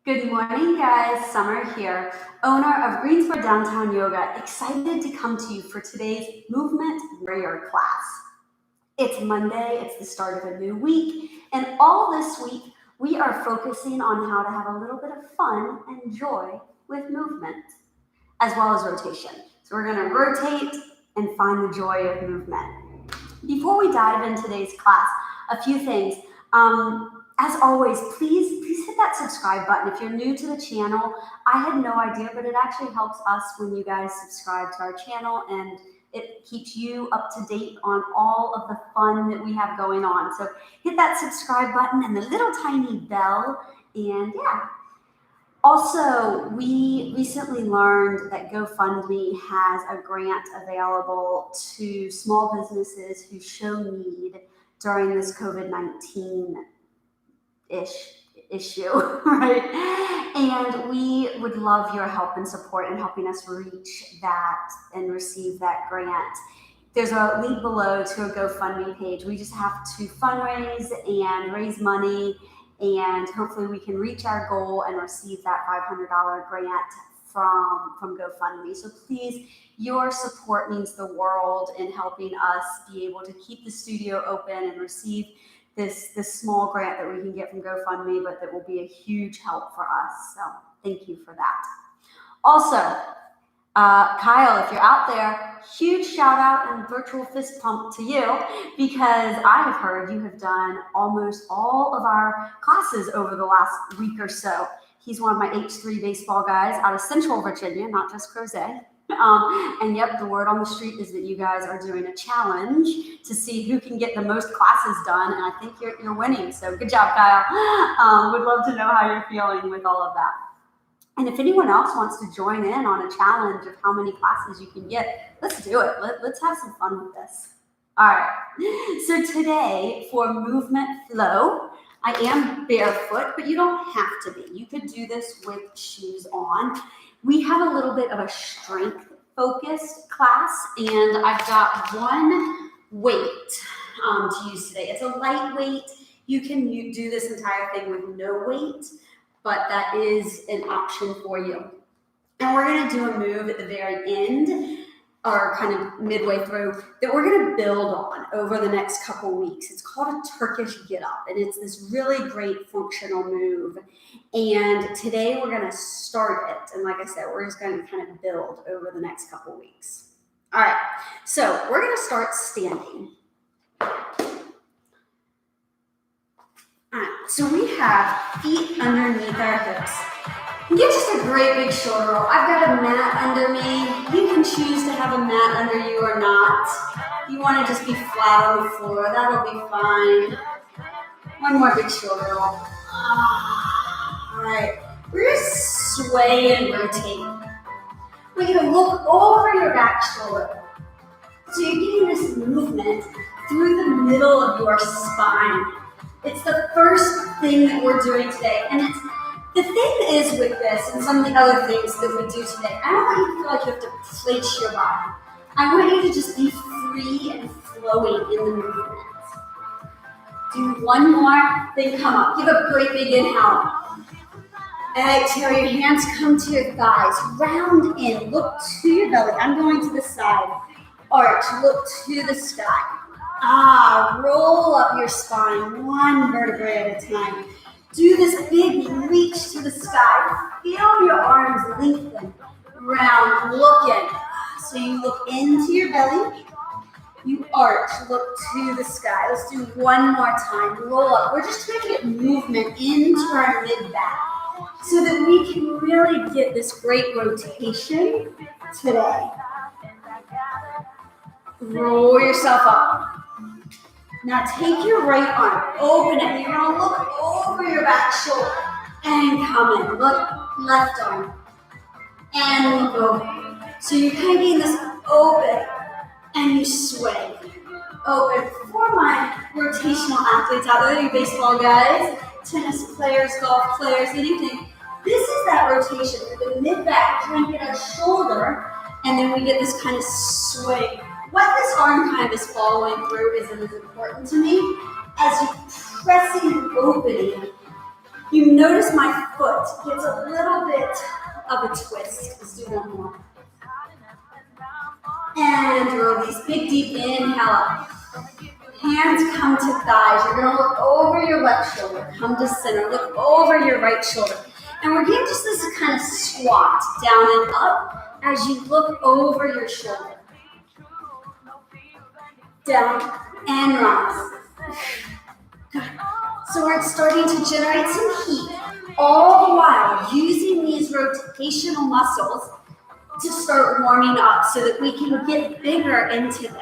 Good morning, guys. Summer here, owner of Greensboro Downtown Yoga, excited to come to you for today's Movement Warrior class. It's Monday, it's the start of a new week, and all this week we are focusing on how to have a little bit of fun and joy with movement, as well as rotation. So we're going to rotate and find the joy of movement. Before we dive into today's class, a few things. As always, please hit that subscribe button. If you're new to the channel, I had no idea, but it actually helps us when you guys subscribe to our channel, and it keeps you up to date on all of the fun that we have going on. So hit that subscribe button and the little tiny bell, and yeah. Also, we recently learned that GoFundMe has a grant available to small businesses who show need during this COVID-19 issue, right? And we would love your help and support in helping us reach that and receive that grant. There's a link below to a GoFundMe page. We just have to fundraise and raise money, and hopefully we can reach our goal and receive that $500 grant from GoFundMe. So please, your support means the world in helping us be able to keep the studio open and receive this small grant that we can get from GoFundMe, but that will be a huge help for us. So thank you for that. Also, Kyle, if you're out there, huge shout out and virtual fist pump to you, because I have heard you have done almost all of our classes over the last week or so. He's one of my H3 baseball guys out of Central Virginia, not just Crozet. And yep, the word on the street is that you guys are doing a challenge to see who can get the most classes done, and I think you're winning. So good job, Kyle. Would love to know how you're feeling with all of that. And if anyone else wants to join in on a challenge of how many classes you can get, let's do it. Let's have some fun with this. All right. So today for movement flow, I am barefoot, but you don't have to be. You could do this with shoes on. We have a little bit of a strength-focused class, and I've got one weight to use today. It's a light weight. You can do this entire thing with no weight, but that is an option for you. And we're going to do a move at the very end, or kind of midway through, that we're going to build on over the next couple weeks. It's called a Turkish Get-Up, and it's this really great functional move. And today we're going to start it. And like I said, we're just going to kind of build over the next couple weeks. All right, so we're going to start standing. All right, so we have feet underneath our hips. You get just a great big shoulder roll. I've got a mat under me. You can choose to have a mat under you or not. If you want to just be flat on the floor, that'll be fine. One more big shoulder roll. All right, we're going to sway and rotate. We're going to look over your back shoulder. So you're getting this movement through the middle of your spine. It's the first thing that we're doing today, and the thing is with this and some of the other things that we do today, I don't want you to feel like you have to place your body. I want you to just be free and flowing in the movement. Do one more, then come up. Give a great big inhale. Exhale, your hands come to your thighs. Round in, look to your belly. I'm going to the side. Arch, look to the sky. Roll up your spine, one vertebrae at a time. Do this big reach to the sky. Feel your arms lengthen. Round, look in. So you look into your belly. You arch, look to the sky. Let's do one more time. Roll up. We're just trying to get movement into our mid-back so that we can really get this great rotation today. Roll yourself up. Now take your right arm, open it. You're going to look over your back shoulder and come in. Look, left arm. And look over. So you're kind of getting this open and you sway. Open. For my rotational athletes out there, you baseball guys, tennis players, golf players, anything. This is that rotation with the mid-back, trying to get our shoulder, and then we get this kind of sway. What this arm kind of is following through isn't as important to me as you pressing and opening. You notice my foot gets a little bit of a twist. Let's do one more. And release. Big, deep inhale up. Hands come to thighs. You're going to look over your left shoulder. Come to center. Look over your right shoulder. And we're getting just this kind of squat down and up as you look over your shoulder. Down and rise. Good. So we're starting to generate some heat, all the while using these rotational muscles to start warming up so that we can get bigger into them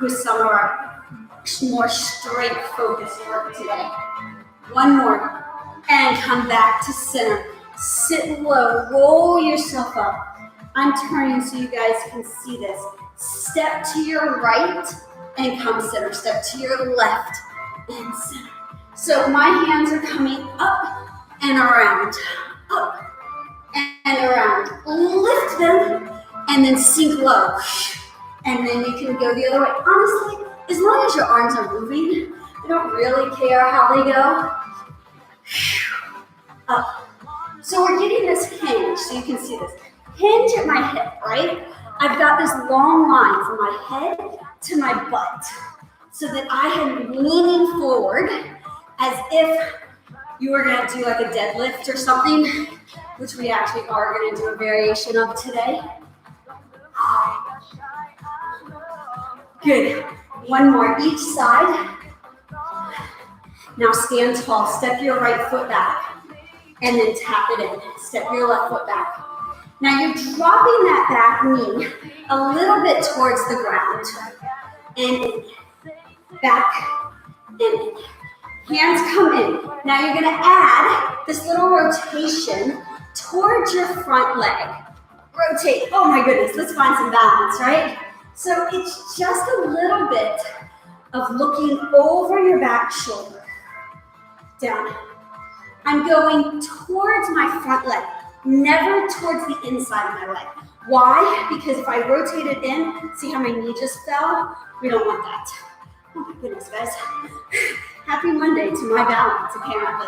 with some of our more strength focused work today. One more, and come back to center. Sit low, roll yourself up. I'm turning so you guys can see this. Step to your right and come center. Step to your left and center. So my hands are coming up and around, up and around. Lift them and then sink low. And then you can go the other way. Honestly, as long as your arms are moving, I don't really care how they go. Up. So we're getting this hinge, so you can see this. Hinge at my hip, right? I've got this long line from my head to my butt so that I am leaning forward as if you were going to do like a deadlift or something, which we actually are going to do a variation of today. Good. One more each side. Now stand tall. Step your right foot back and then tap it in. Step your left foot back. Now you're dropping that back knee a little bit towards the ground. And in. Back and in. Hands come in. Now you're going to add this little rotation towards your front leg. Rotate. Oh my goodness, let's find some balance, right? So it's just a little bit of looking over your back shoulder. Down. I'm going towards my front leg, never towards the inside of my leg. Why? Because if I rotate it in, see how my knee just fell? We don't want that. Oh my goodness, guys. Happy Monday to my balance, apparently.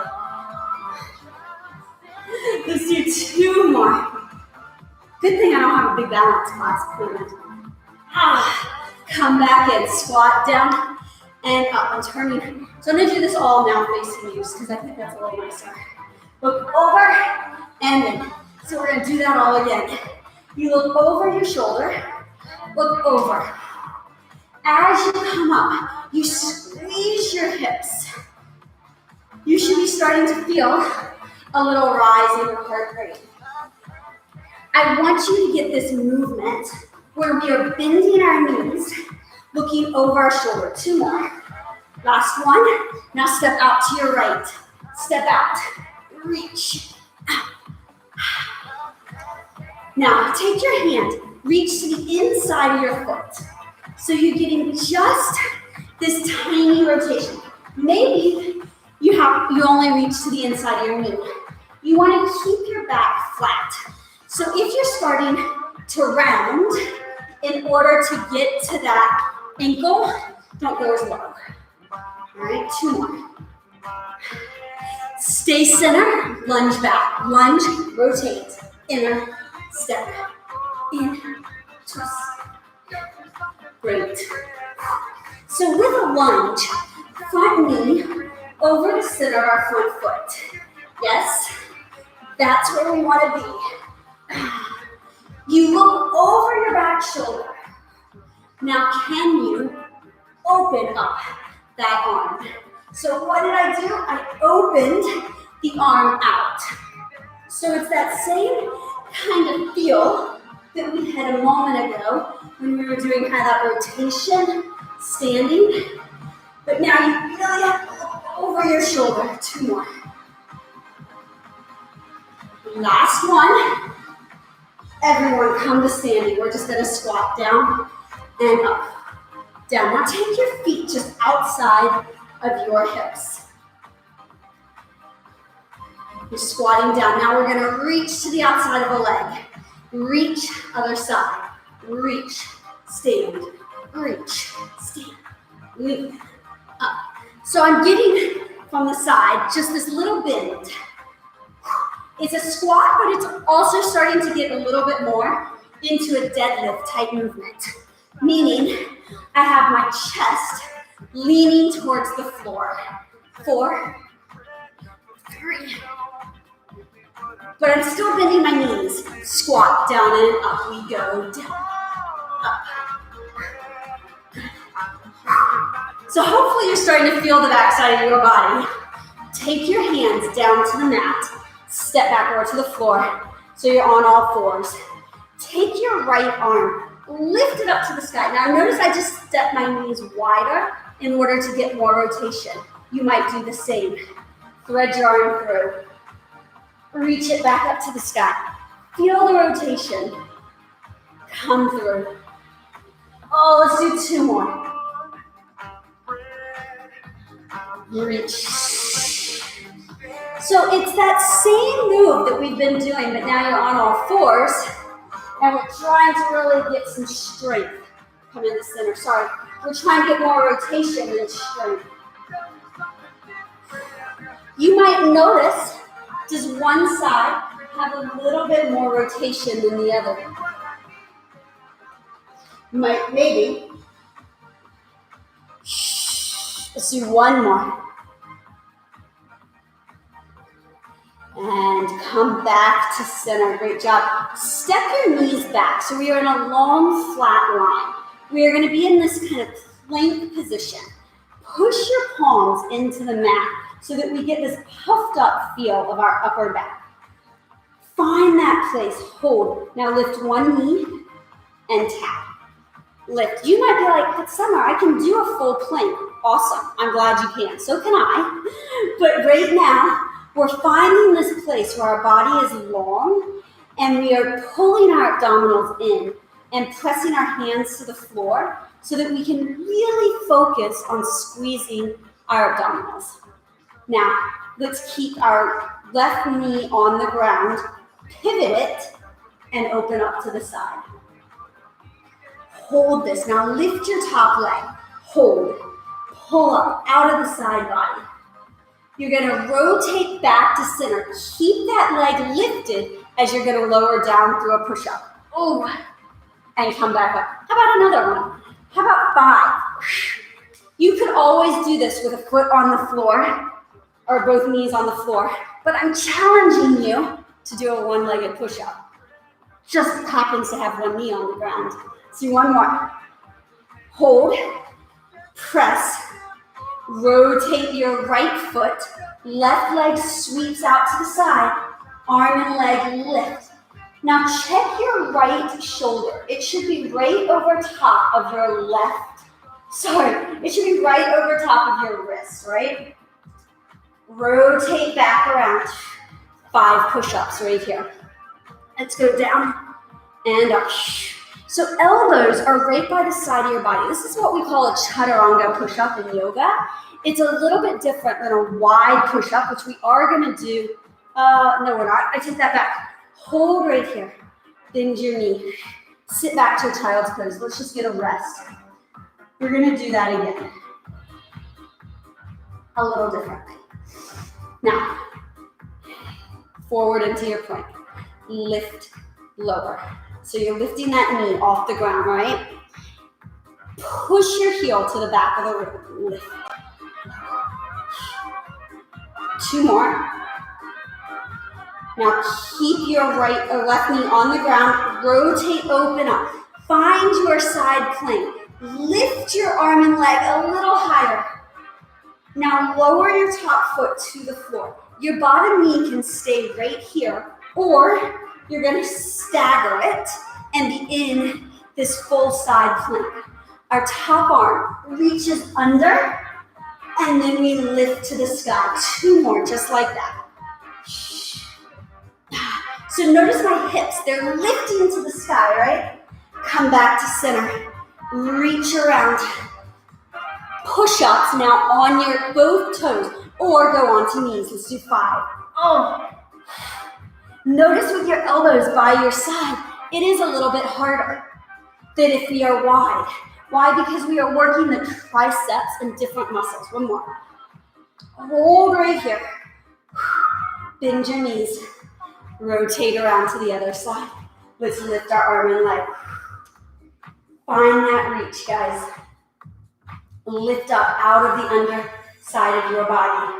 Let's do two more. Good thing I don't have a big balance class appointment. Come back in, squat down and up. I'm turning. So I'm going to do this all now facing you because I think that's a little nicer. Look over and in. So we're going to do that all again. You look over your shoulder, look over. As you come up, you squeeze your hips. You should be starting to feel a little rise in your heart rate. I want you to get this movement where we are bending our knees, looking over our shoulder. Two more. Last one. Now step out to your right. Step out. Reach. Now take your hand. Reach to the inside of your foot. So you're getting just this tiny rotation. Maybe you only reach to the inside of your knee. You want to keep your back flat. So if you're starting to round in order to get to that ankle, don't go as low. All right, two more. Stay center, lunge back. Lunge, rotate, inner, step, in, twist. Great. So with a lunge, front knee over the center of our front foot. Yes, that's where we want to be. You look over your back shoulder. Now can you open up that arm? So what did I do? I opened the arm out. So it's that same kind of feel that we had a moment ago when we were doing kind of that rotation, standing. But now you really have to look over your shoulder. Two more. Last one. Everyone come to standing. We're just gonna squat down and up. Down. Now take your feet just outside of your hips. You're squatting down. Now we're gonna reach to the outside of a leg. Reach, other side. Reach, stand. Reach, stand. Lean up. So I'm getting from the side, just this little bend. It's a squat, but it's also starting to get a little bit more into a deadlift type movement, meaning I have my chest leaning towards the floor. 4, 3, but I'm still bending my knees. Squat, down and up we go, down, up. So hopefully you're starting to feel the backside of your body. Take your hands down to the mat, step back over to the floor, so you're on all fours. Take your right arm, lift it up to the sky. Now notice I just step my knees wider in order to get more rotation. You might do the same. Thread your arm through. Reach it back up to the sky. Feel the rotation. Come through. Oh, let's do 2 more. Reach. So it's that same move that we've been doing, but now you're on all fours, and we're trying to really get some strength. Come in the center, sorry. We're trying to get more rotation and strength. You might notice, does one side have a little bit more rotation than the other? Maybe. Let's do 1 more. And come back to center. Great job. Step your knees back. So we are in a long, flat line. We are going to be in this kind of plank position. Push your palms into the mat so that we get this puffed up feel of our upper back. Find that place. Hold. Now lift one knee and tap. Lift. You might be like, but Summer, I can do a full plank. Awesome. I'm glad you can. So can I. But right now, we're finding this place where our body is long and we are pulling our abdominals in and pressing our hands to the floor so that we can really focus on squeezing our abdominals. Now, let's keep our left knee on the ground, pivot it, and open up to the side. Hold this. Now lift your top leg. Hold. Pull up out of the side body. You're going to rotate back to center. Keep that leg lifted as you're going to lower down through a push-up. Oh, and come back up. How about another one? How about 5? You could always do this with a foot on the floor or both knees on the floor, but I'm challenging you to do a one-legged push-up. Just happens to have one knee on the ground. Let's do 1 more. Hold, press, rotate your right foot, left leg sweeps out to the side, arm and leg lift. Now check your right shoulder. It should be right over top of your left. It should be right over top of your wrist, right? Rotate back around. 5 push-ups right here. Let's go down and up. So elbows are right by the side of your body. This is what we call a chaturanga push-up in yoga. It's a little bit different than a wide push-up, which we are going to do. No, we're not. I take that back. Hold right here. Bend your knee. Sit back to a child's pose. Let's just get a rest. We're going to do that again. A little differently. Now, forward into your plank. Lift, lower. So you're lifting that knee off the ground, right? Push your heel to the back of the room. Lift. 2 more. Now keep your right or left knee on the ground. Rotate, open up. Find your side plank. Lift your arm and leg a little higher. Now lower your top foot to the floor. Your bottom knee can stay right here, or you're going to stagger it and be in this full side plank. Our top arm reaches under, and then we lift to the sky. 2 more, just like that. So notice my hips, they're lifting to the sky, right? Come back to center. Reach around. Push-ups now on your both toes, or go onto knees. Let's do 5. Oh. Notice with your elbows by your side, it is a little bit harder than if we are wide. Why? Because we are working the triceps and different muscles. 1 more. Hold right here. Bend your knees. Rotate around to the other side. Let's lift our arm and leg. Find that reach, guys. Lift up out of the underside of your body.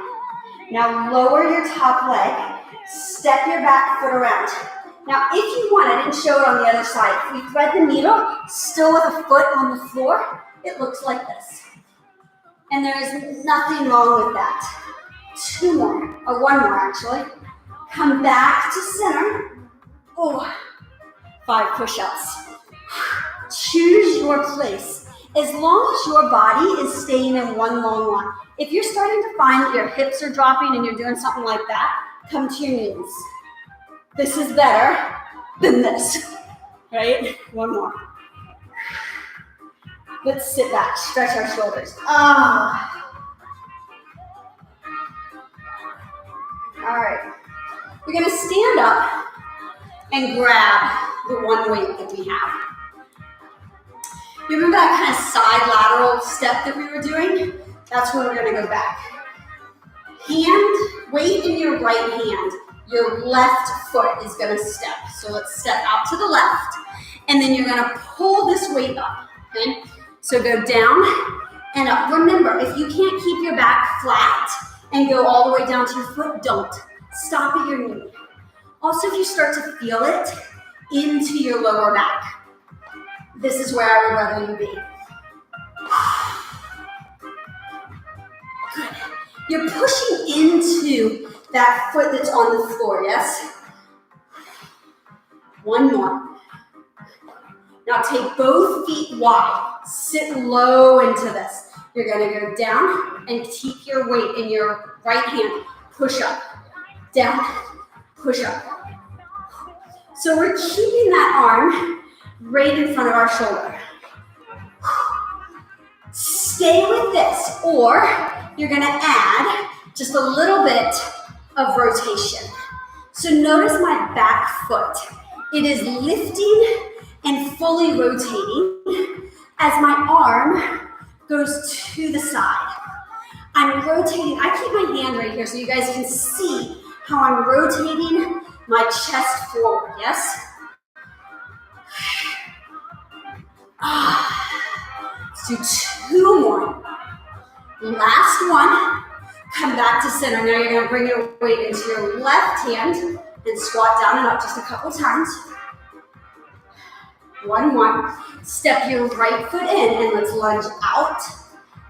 Now lower your top leg. Step your back foot around. Now if you want, I didn't show it on the other side. If we thread the needle, still with a foot on the floor, it looks like this. And there is nothing wrong with that. 2 more, or 1 more actually. Come back to center. Oh, 5 push-ups. Choose your place. As long as your body is staying in one long line. If you're starting to find that your hips are dropping and you're doing something like that, come to your knees. This is better than this, right? 1 more. Let's sit back, stretch our shoulders. All right. We're gonna stand up and grab the one weight that we have. You remember that kind of side lateral step that we were doing? That's where we're gonna go back. Weight in your right hand. Your left foot is gonna step. So let's step out to the left. And then you're gonna pull this weight up, okay? So go down and up. Remember, if you can't keep your back flat and go all the way down to your foot, don't. Stop at your knee. Also, if you start to feel it into your lower back, this is where I would rather you be. Good. You're pushing into that foot that's on the floor, yes? 1 more. Now take both feet wide. Sit low into this. You're gonna go down and keep your weight in your right hand. Push up, down, push up. So we're keeping that arm right in front of our shoulder. Stay with this, or you're gonna add just a little bit of rotation. So notice my back foot. It is lifting and fully rotating as my arm goes to the side. I'm rotating, I keep my hand right here so you guys can see how I'm rotating my chest forward, yes? Let's do 2 more. Last one. Come back to center. Now you're gonna bring your weight into your left hand and squat down and up just a couple times. 1 more. Step your right foot in and let's lunge out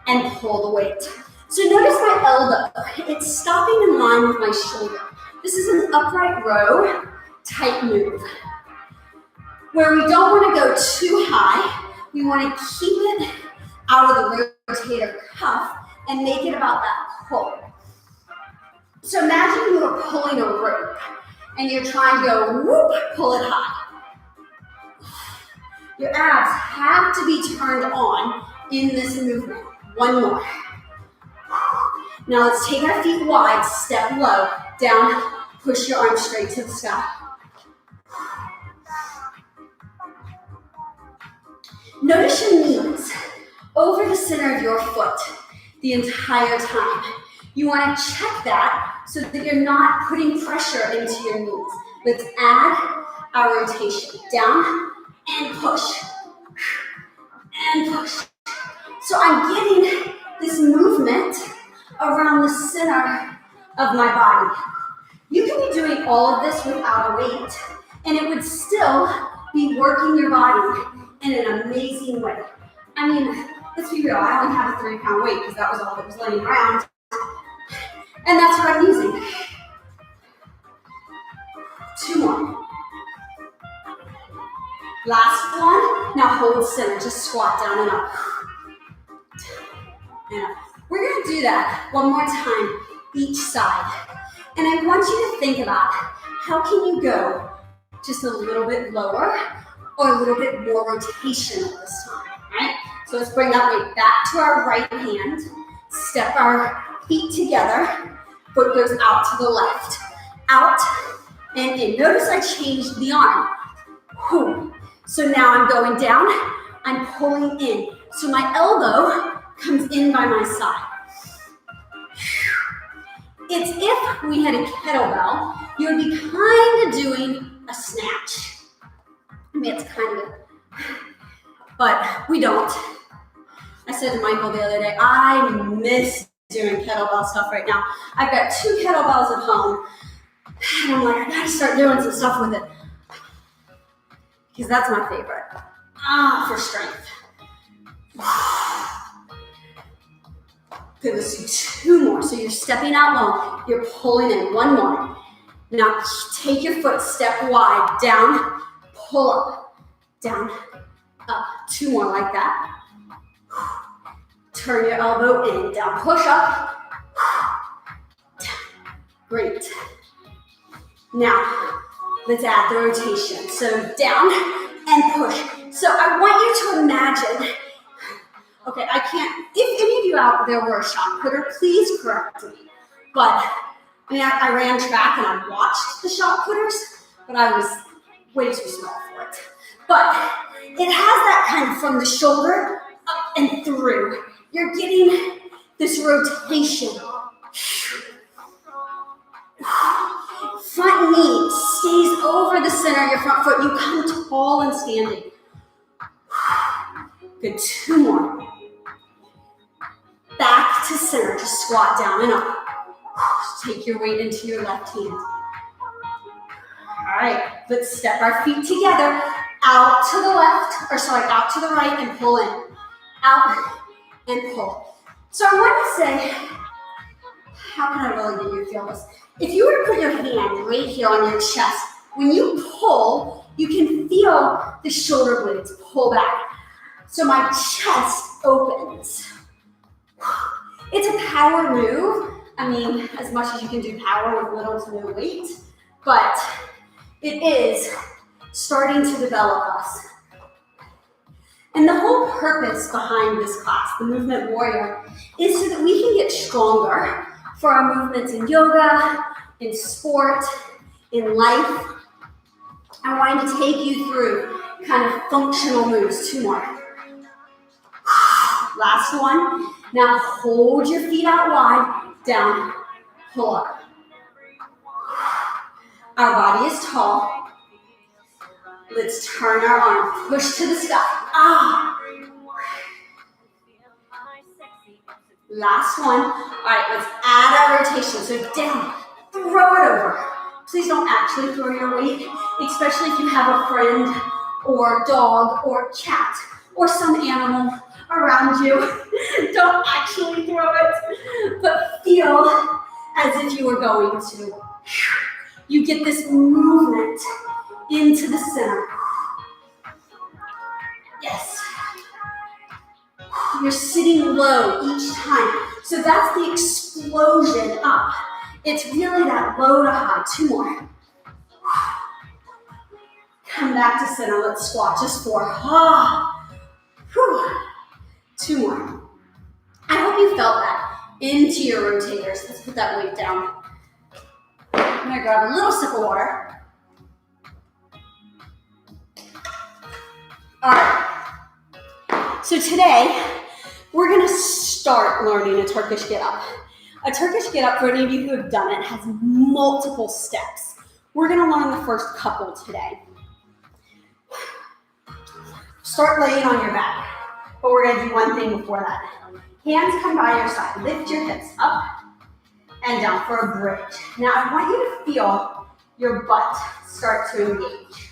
and pull the weight. So notice my elbow. It's stopping in line with my shoulder. This is an upright row type move where we don't want to go too high. We want to keep it out of the rotator cuff and make it about that pull. So imagine you are pulling a rope and you're trying to go whoop, pull it high. Your abs have to be turned on in this movement. 1 more. Now let's take our feet wide, step low, down, push your arms straight to the sky. Notice your knees over the center of your foot the entire time. You want to check that so that you're not putting pressure into your knees. Let's add our rotation. Down and push. And push. So I'm getting this movement around the center of my body. You can be doing all of this without a weight, and it would still be working your body in an amazing way. I mean, let's be real, I only have a 3-pound weight because that was all that was laying around. And that's what I'm using. 2 more. Last one. Now hold center, just squat down and up. And up. We're gonna do that 1 more time, each side. And I want you to think about how can you go just a little bit lower or a little bit more rotational this time, right? So let's bring that weight back to our right hand, step our feet together, foot goes out to the left, out and in. Notice I changed the arm. So now I'm going down, I'm pulling in. So my elbow comes in by my side. it's if we had a kettlebell, you would be kind of doing a snatch. I mean, it's kind of, but we don't. I said to Michael the other day, I miss doing kettlebell stuff right now. I've got 2 kettlebells at home, and I'm like, I gotta start doing some stuff with it. Because that's my favorite. For strength. Good, let's do 2 more. So you're stepping out long, you're pulling in, 1 more. Now take your foot, step wide, down, pull up, down, up. 2 more like that. Turn your elbow in, down, push up. Great. Now, let's add the rotation. So down and push. So I want you to imagine, okay, I can't, if any of you out there were a shot putter, please correct me. But, I mean, I ran track and I watched the shot putters, but I was way too small for it. But it has that kind of from the shoulder up and through. You're getting this rotation. Front knee stays over the center of your front foot. You come tall and standing. Good, 2 more. Back to center, just squat down and up. Take your weight into your left hand. All right, let's step our feet together. Out to the left, out to the right and pull in. Out and pull. So I want to say, how can I really get you to feel this? If you were to put your hand right here on your chest, when you pull, you can feel the shoulder blades pull back. So my chest opens. It's a power move. I mean, as much as you can do power with little to no weight, but it is starting to develop us. And the whole purpose behind this class, the Movement Warrior, is so that we can get stronger for our movements in yoga, in sport, in life. I wanted to take you through kind of functional moves. 2 more. Last one. Now hold your feet out wide, down, pull up. Our body is tall. Let's turn our arm, push to the sky. Last one. All right, let's add our rotation. So down, throw it over. Please don't actually throw your weight, especially if you have a friend or dog or cat or some animal around you. Don't actually throw it, but feel as if you were going to. You get this movement into the center. Yes. You're sitting low each time. So that's the explosion up. It's really that low to high. 2 more. Come back to center. Let's squat. Just 4. 2 more. I hope you felt that into your rotators. Let's put that weight down. I'm going to grab a little sip of water. All right. So today, we're going to start learning a Turkish Get-Up. A Turkish Get-Up, for any of you who have done it, has multiple steps. We're going to learn the first couple today. Start laying on your back, but we're going to do one thing before that. Hands come by your side. Lift your hips up and down for a bridge. Now, I want you to feel your butt start to engage.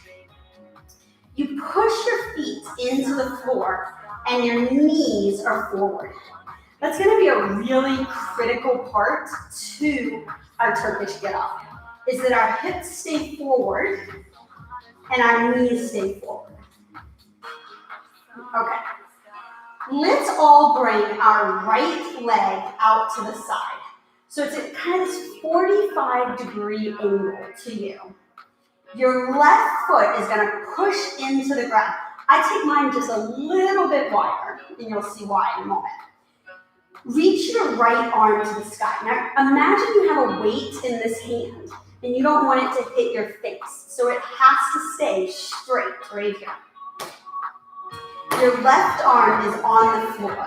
You push your feet into the floor and your knees are forward. That's going to be a really critical part to our Turkish Get-Up, is that our hips stay forward and our knees stay forward. Okay. Let's all bring our right leg out to the side. So it's at kind of this 45-degree angle to you. Your left foot is going to push into the ground. I take mine just a little bit wider, and you'll see why in a moment. Reach your right arm to the sky. Now, imagine you have a weight in this hand, and you don't want it to hit your face. So it has to stay straight right here. Your left arm is on the floor.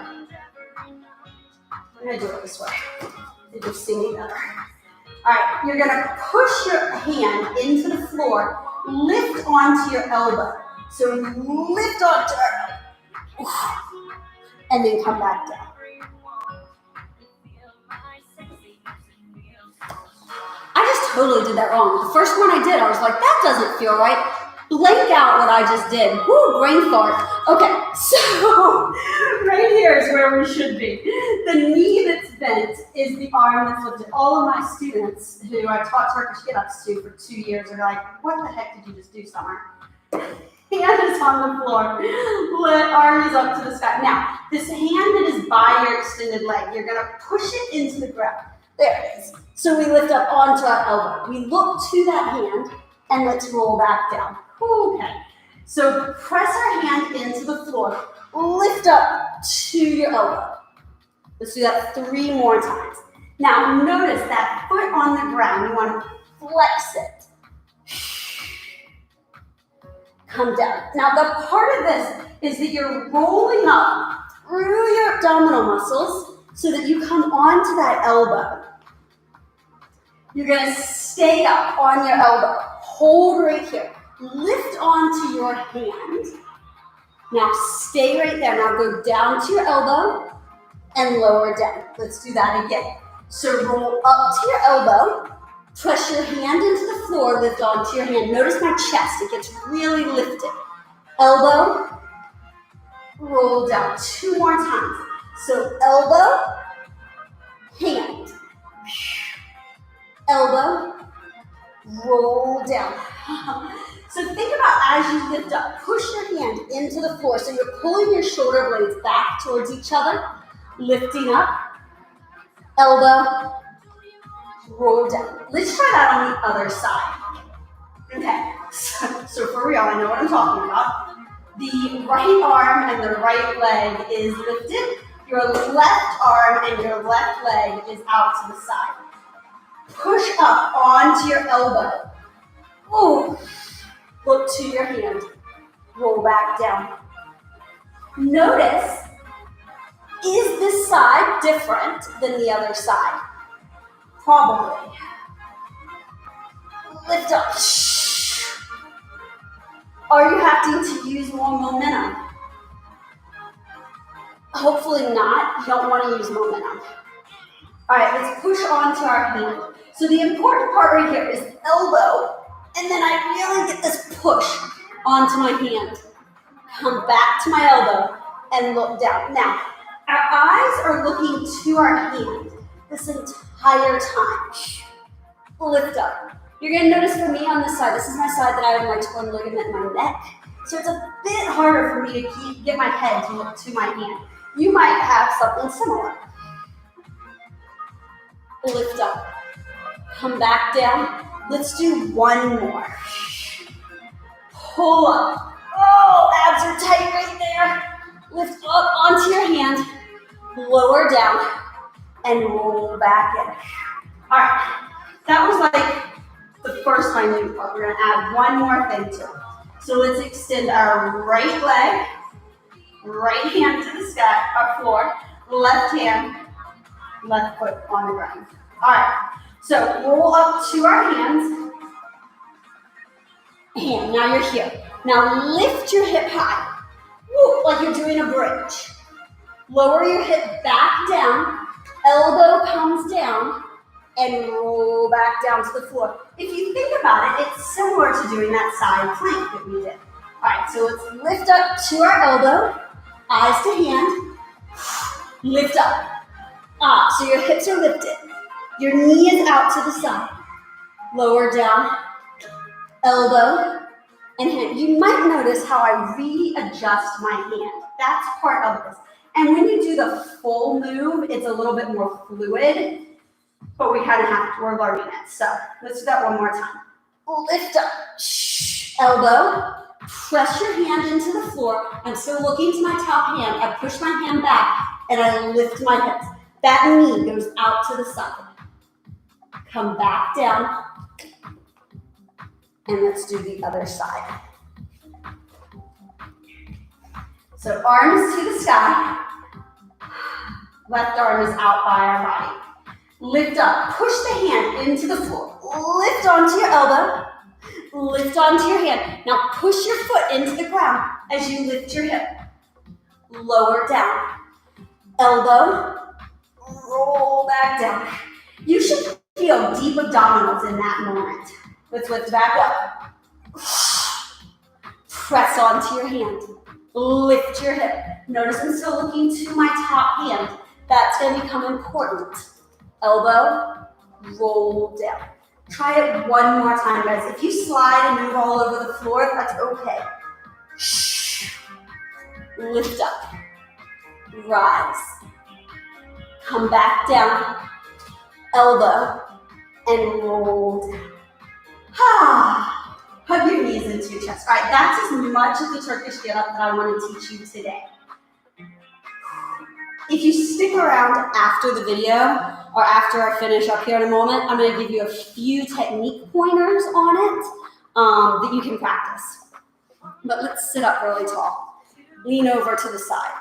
I'm going to do it this way. You just see me better. All right, you're gonna push your hand into the floor, lift onto your elbow. So lift onto your elbow, and then come back down. I just totally did that wrong. The first one I did, I was like, that doesn't feel right. Blank out what I just did. Woo, brain fart. Okay, so right here is where we should be. The knee that's bent is the arm that's lifted. All of my students who I taught Turkish Get-Ups to for 2 years are like, what the heck did you just do, Summer? Hand is on the floor. Arm is up to the sky. Now, this hand that is by your extended leg, you're going to push it into the ground. There it is. So we lift up onto our elbow. We look to that hand, and let's roll back down. Okay. So press our hand into the floor. Lift up to your elbow. Let's do that 3 more times. Now, notice that foot on the ground. You want to flex it. Come down. Now, the part of this is that you're rolling up through your abdominal muscles so that you come onto that elbow. You're going to stay up on your elbow. Hold right here. Lift onto your hand. Now stay right there. Now go down to your elbow and lower down. Let's do that again. So roll up to your elbow. Press your hand into the floor. Lift onto your hand. Notice my chest. It gets really lifted. Elbow. Roll down 2 more times. So elbow. Hand. Elbow, roll down. So think about as you lift up, push your hand into the floor. So you're pulling your shoulder blades back towards each other, lifting up, elbow, roll down. Let's try that on the other side. Okay, so for real, I know what I'm talking about. The right arm and the right leg is lifted. Your left arm and your left leg is out to the side. Push up onto your elbow. Ooh. Look to your hand. Roll back down. Notice, is this side different than the other side? Probably. Lift up. Are you having to use more momentum? Hopefully not. You don't want to use momentum. All right, let's push onto our hand. So the important part right here is elbow, and then I really get this push onto my hand. Come back to my elbow and look down. Now, our eyes are looking to our hand this entire time. Lift up. You're gonna notice for me on this side, this is my side that I have my torn ligament in my neck. So it's a bit harder for me to get my head to look to my hand. You might have something similar. Lift up. Come back down. Let's do 1 more. Pull up. Oh, abs are tight right there. Lift up onto your hand. Lower down. And roll back in. All right. That was like the first minute part. We're going to add 1 more thing to it. So let's extend our right leg. Right hand to the sky, our floor. Left hand. Left foot on the ground. All right. So roll up to our hands. And now you're here. Now lift your hip high. Woo, like you're doing a bridge. Lower your hip back down. Elbow comes down. And roll back down to the floor. If you think about it, it's similar to doing that side plank that we did. All right, so let's lift up to our elbow. Eyes to hand. Lift up. So your hips are lifted. Your knee is out to the side. Lower down. Elbow and hand. You might notice how I readjust my hand. That's part of this. And when you do the full move, it's a little bit more fluid, but we kind of we're learning it. So let's do that 1 more time. Lift up. Elbow. Press your hand into the floor. I'm still looking to my top hand. I push my hand back and I lift my hips. That knee goes out to the side. Come back down. And let's do the other side. So arms to the sky. Left arm is out by our body. Lift up, push the hand into the floor. Lift onto your elbow, lift onto your hand. Now push your foot into the ground as you lift your hip. Lower down, elbow, roll back down. You should feel deep abdominals in that moment. Let's lift back up. Press onto your hand. Lift your hip. Notice I'm still looking to my top hand. That's going to become important. Elbow, roll down. Try it one more time, guys. If you slide and move all over the floor, that's okay. Lift up. Rise. Come back down. Elbow and roll down. Hug your knees into your chest. All right, that's as much of the Turkish Get-Up that I want to teach you today. If you stick around after the video or after I finish up here in a moment, I'm going to give you a few technique pointers on it that you can practice. But let's sit up really tall. Lean over to the side.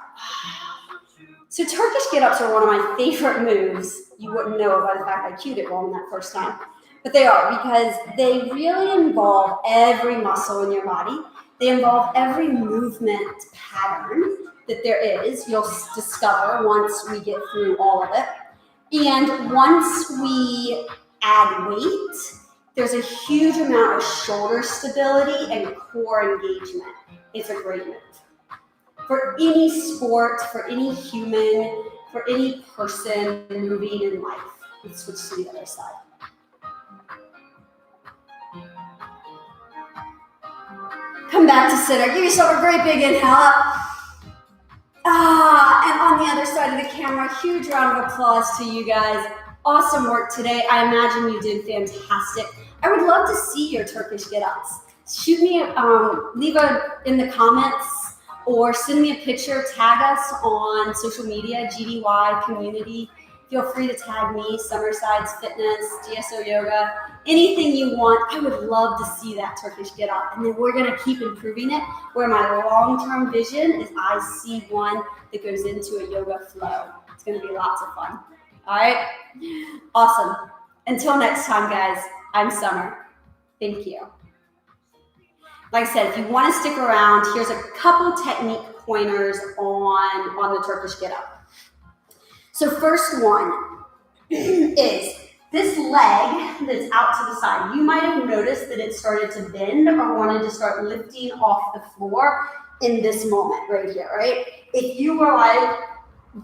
So Turkish Get-Ups are one of my favorite moves. You wouldn't know by the fact I cued it wrong that first time. But they are, because they really involve every muscle in your body. They involve every movement pattern that there is. You'll discover once we get through all of it. And once we add weight, there's a huge amount of shoulder stability and core engagement. It's a great move. For any sport, for any human, for any person moving in life. Let's switch to the other side. Come back to center. Give yourself a great big inhale up. And on the other side of the camera, huge round of applause to you guys. Awesome work today. I imagine you did fantastic. I would love to see your Turkish Get-Ups. Shoot me, leave in the comments or send me a picture, tag us on social media, GDY community. Feel free to tag me, Summersides Fitness, GSO Yoga, anything you want. I would love to see that Turkish Get-Up. And then we're gonna keep improving it, where my long-term vision is I see one that goes into a yoga flow. It's gonna be lots of fun. All right, awesome. Until next time, guys, I'm Summer. Thank you. Like I said, if you wanna stick around, here's a couple technique pointers on the Turkish Get-Up. So first one is this leg that's out to the side. You might have noticed that it started to bend or wanted to start lifting off the floor in this moment right here, right? If you were like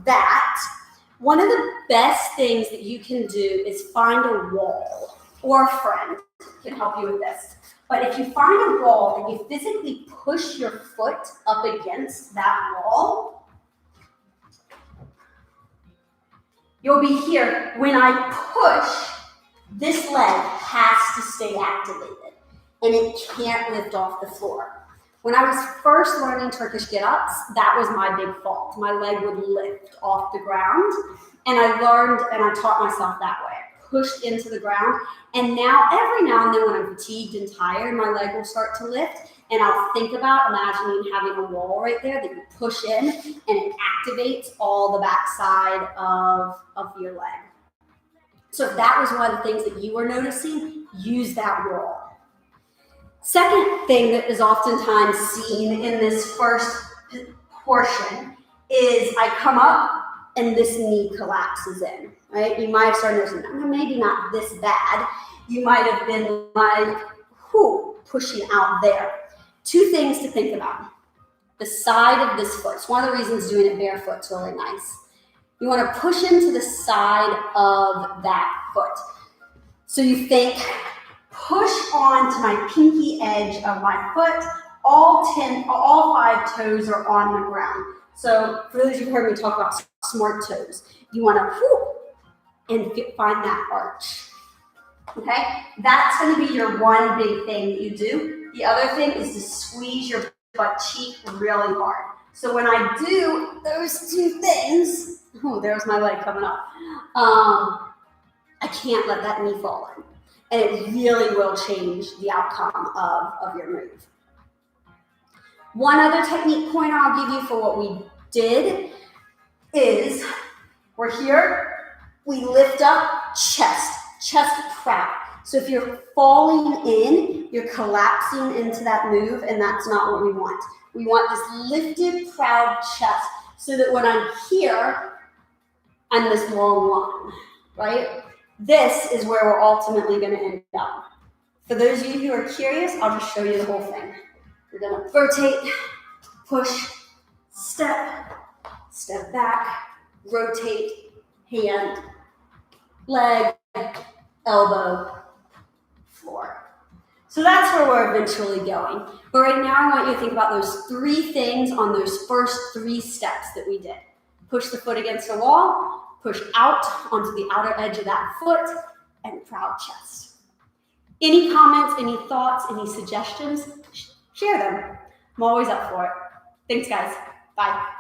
that, one of the best things that you can do is find a wall, or a friend can help you with this. But if you find a wall and you physically push your foot up against that wall, you'll be here. When I push, this leg has to stay activated and it can't lift off the floor. When I was first learning Turkish Get-Ups, that was my big fault. My leg would lift off the ground, and I learned and I taught myself that way. Pushed into the ground, and now every now and then when I'm fatigued and tired, my leg will start to lift, and I'll think about imagining having a wall right there that you push in, and it activates all the backside of your leg. So if that was one of the things that you were noticing, use that wall. Second thing that is oftentimes seen in this first portion is I come up and this knee collapses in, right? You might have started noticing, maybe not this bad. You might have been like, pushing out there. Two things to think about. The side of this foot. It's one of the reasons doing it barefoot is really nice. You want to push into the side of that foot. So you think, push onto my pinky edge of my foot. All 5 toes are on the ground. So for those who've heard me talk about smart toes, you want to and find that arch. Okay, that's going to be your one big thing that you do. The other thing is to squeeze your butt cheek really hard. So when I do those two things, there's my leg coming up. I can't let that knee fall in. And it really will change the outcome of your move. One other technique pointer I'll give you for what we did is we're here, we lift up, chest proud. So if you're falling in, you're collapsing into that move, and that's not what we want. We want this lifted, proud chest so that when I'm here, I'm this long line, right? This is where we're ultimately going to end up. For those of you who are curious, I'll just show you the whole thing. We're going to rotate, push, step back, rotate, hand, leg, elbow, floor. So that's where we're eventually going. But right now, I want you to think about those 3 things on those first 3 steps that we did. Push the foot against the wall, push out onto the outer edge of that foot, and proud chest. Any comments, any thoughts, any suggestions, share them. I'm always up for it. Thanks, guys. Bye.